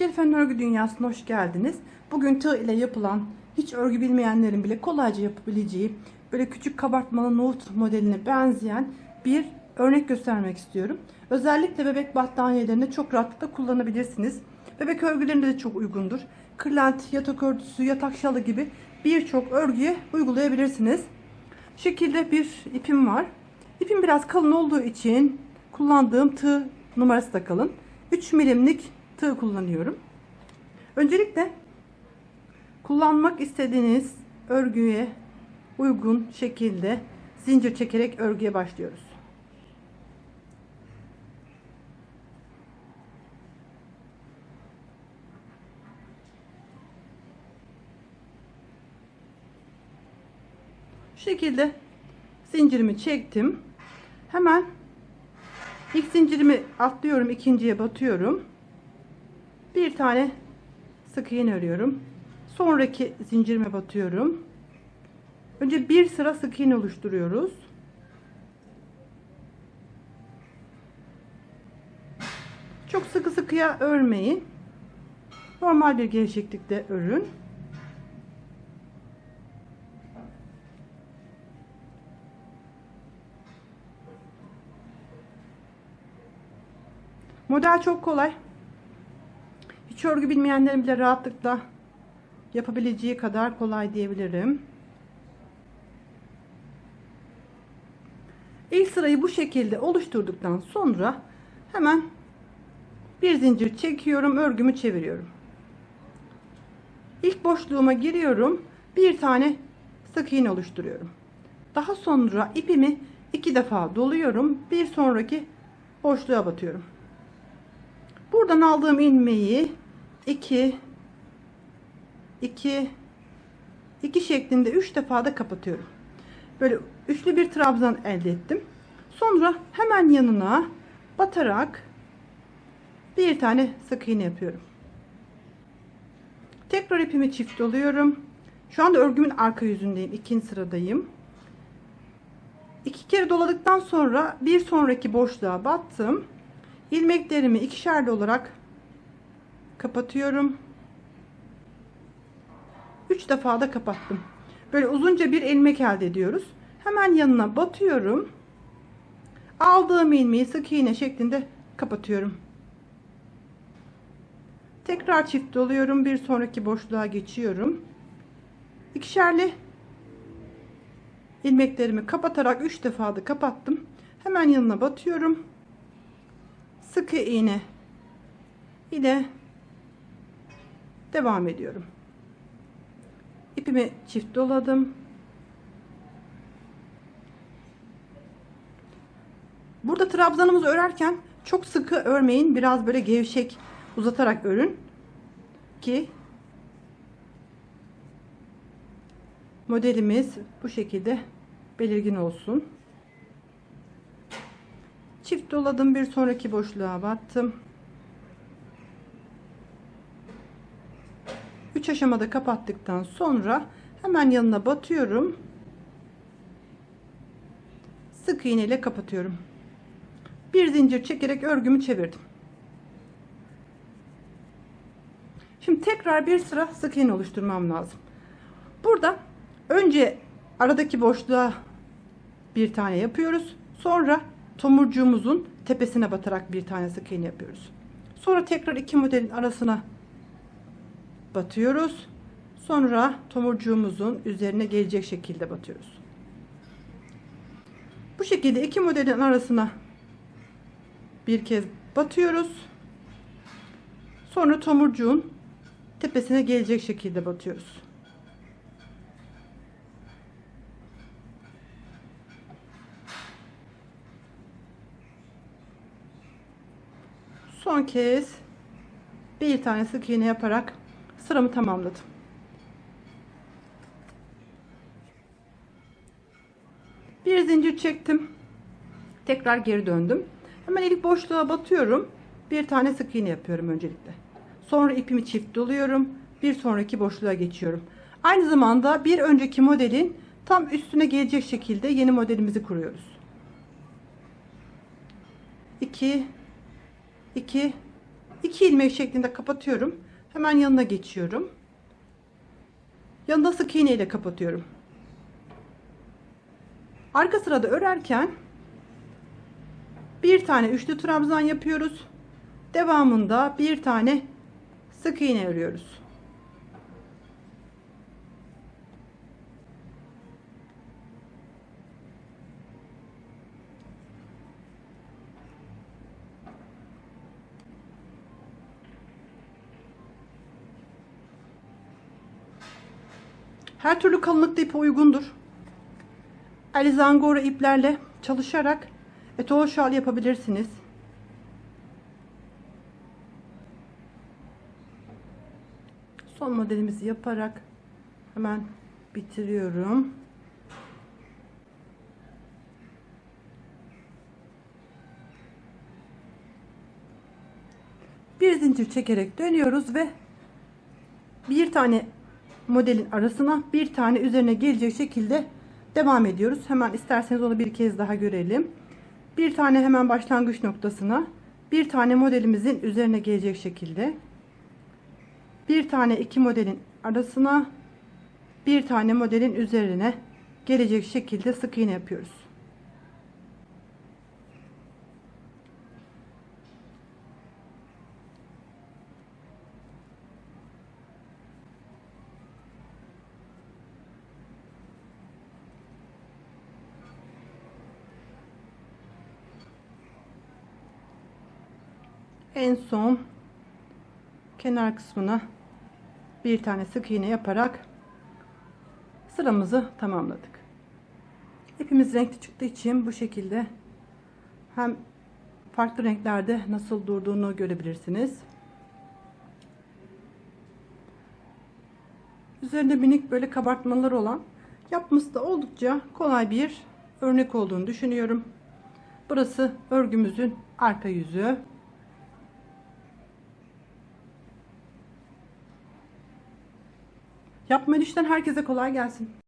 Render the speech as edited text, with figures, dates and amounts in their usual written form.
Şerife'nin örgü dünyasına hoş geldiniz. Bugün tığ ile yapılan, hiç örgü bilmeyenlerin bile kolayca yapabileceği, böyle küçük kabartmalı nohut modeline benzeyen bir örnek göstermek istiyorum. Özellikle bebek battaniyelerinde çok rahatlıkla kullanabilirsiniz. Bebek örgülerinde de çok uygundur. Kırlent, yatak örtüsü, yatak şalı gibi birçok örgüye uygulayabilirsiniz. Şu şekilde bir ipim var. İpim biraz kalın olduğu için kullandığım tığ numarası da kalın. 3 milimlik tığ kullanıyorum. Öncelikle kullanmak istediğiniz örgüye uygun şekilde zincir çekerek örgüye başlıyoruz. Şu şekilde zincirimi çektim. Hemen ilk zincirimi atlıyorum, ikinciye batıyorum. Bir tane sık iğne örüyorum. Sonraki zincirime batıyorum. Önce bir sıra sık iğne oluşturuyoruz. Çok sıkı sıkıya örmeyin. Normal bir gevşeklikte örün. Model çok kolay. Hiç örgü bilmeyenlerin bile rahatlıkla yapabileceği kadar kolay diyebilirim. İlk sırayı bu şekilde oluşturduktan sonra hemen bir zincir çekiyorum, örgümü çeviriyorum. İlk boşluğuma giriyorum, bir tane sık iğne oluşturuyorum. Daha sonra ipimi 2 defa doluyorum, bir sonraki boşluğa batıyorum. Buradan aldığım ilmeği 2 şeklinde 3 defa da kapatıyorum. Böyle üçlü bir trabzan elde ettim. Sonra hemen yanına batarak bir tane sık iğne yapıyorum. Tekrar ipimi çift doluyorum. Şu anda örgümün arka yüzündeyim. İkinci sıradayım. 2 kere doladıktan sonra bir sonraki boşluğa battım. İlmeklerimi ikişerli olarak kapatıyorum. 3 defa da kapattım. Böyle uzunca bir ilmek elde ediyoruz. Hemen yanına batıyorum. Aldığım ilmeği sık iğne şeklinde kapatıyorum. Tekrar çift doluyorum. Bir sonraki boşluğa geçiyorum. İkişerli ilmeklerimi kapatarak 3 defa da kapattım. Hemen yanına batıyorum. Sık iğne ile devam ediyorum. İpimi çift doladım. Burada trabzanımızı örerken çok sıkı örmeyin. Biraz böyle gevşek uzatarak örün ki modelimiz bu şekilde belirgin olsun. Çift doladım, bir sonraki boşluğa battım. 3 aşamada kapattıktan sonra hemen yanına batıyorum. Sık iğne ile kapatıyorum. Bir zincir çekerek örgümü çevirdim. Şimdi tekrar bir sıra sık iğne oluşturmam lazım. Burada önce aradaki boşluğa bir tane yapıyoruz. Sonra tomurcuğumuzun tepesine batarak bir tane sık iğne yapıyoruz. Sonra tekrar iki modelin arasına batıyoruz. Sonra tomurcuğumuzun üzerine gelecek şekilde batıyoruz. Bu şekilde iki modelin arasına bir kez batıyoruz. Sonra tomurcuğun tepesine gelecek şekilde batıyoruz. Son kez bir tane sık iğne yaparak sıramı tamamladım. Bir zincir çektim. Tekrar geri döndüm. Hemen ilk boşluğa batıyorum. Bir tane sık iğne yapıyorum öncelikle. Sonra ipimi çift doluyorum. Bir sonraki boşluğa geçiyorum. Aynı zamanda bir önceki modelin tam üstüne gelecek şekilde yeni modelimizi kuruyoruz. 2 2 2 ilmek şeklinde kapatıyorum. Hemen yanına geçiyorum. Yanında sık iğne ile kapatıyorum. Arka sırada örerken bir tane üçlü trabzan yapıyoruz. Devamında bir tane sık iğne örüyoruz. Her türlü kalınlıkta ipe uygundur. Alizangora iplerle çalışarak etol şal yapabilirsiniz. Son modelimizi yaparak hemen bitiriyorum. Bir zincir çekerek dönüyoruz ve bir tane modelin arasına bir tane üzerine gelecek şekilde devam ediyoruz. Hemen isterseniz onu bir kez daha görelim. Bir tane hemen başlangıç noktasına, bir tane modelimizin üzerine gelecek şekilde, bir tane iki modelin arasına, bir tane modelin üzerine gelecek şekilde sık iğne yapıyoruz. En son kenar kısmına bir tane sık iğne yaparak sıramızı tamamladık. İpimiz renkli çıktığı için bu şekilde hem farklı renklerde nasıl durduğunu görebilirsiniz. Üzerinde minik böyle kabartmalar olan, yapması da oldukça kolay bir örnek olduğunu düşünüyorum. Burası örgümüzün arka yüzü. Yapmayı düşünen herkese kolay gelsin.